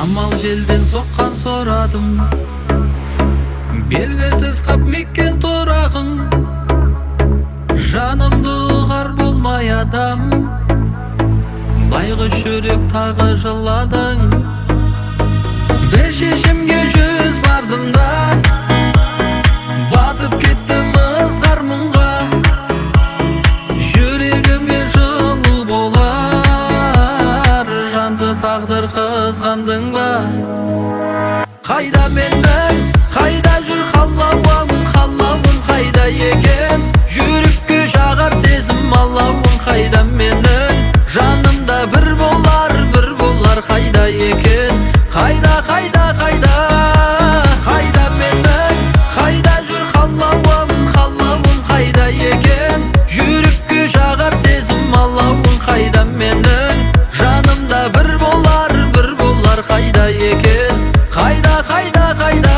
Шамал желден соққан сорадым, белгісіз қап мекен торағың. Жанымды ұғар болмай адам, байғұс жүрек тағы жыладың. Бір шешімге жүз бардым да, батып кеттім ызғар мұңға. Жүрегіме жылу болар, жанды тағдыр қызғандың ба? Қайда менің, қайда жүр қалауым, қалауым қайда екен? Жүрекке жағар сезім алауын, қайда менің? Жанымда бір болар, қайда екен? Қайда, қайда, қайда? Қайда менің, қайда жүр қалауым, қалауым қайда екен? Жүрекке жағар сезім алауын, қайда менің? Жанымда бір болар, қайда екен? Қайда, қайда, қайда?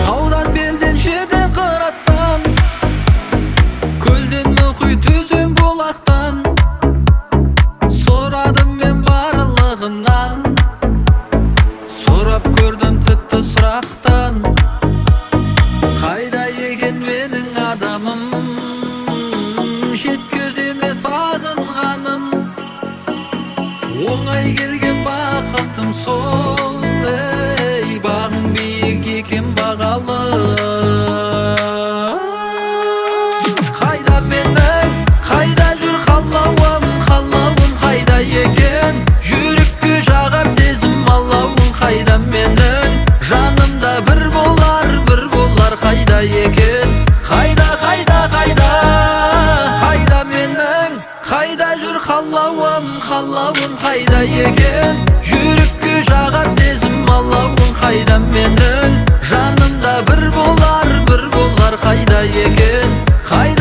Қаудан белден жерден қыраттан, көлден мұхит өзен бұлақтан, сорадым мен барлығынан, сұрап көрдім тіпті сұрақтан. Қайда екен менің адамым, жеткіземе сағынғаным, оңай келген бақытым сол. Ей, бағың биік екен бағалы. Қайда менің, қайда жүр қалауым, қалауым қайда екен? Жүрекке жағар сезім алауын, қайда менің? Жанымда бір болар, қайда екен? Қайда, қайда, қайда? Қайда менің, қайда жүр қалауым, қалауым қайда екен? Жүрекке жағар сезім алауын, қайда менің? Жанымда бір болар, қайда екен? Қайда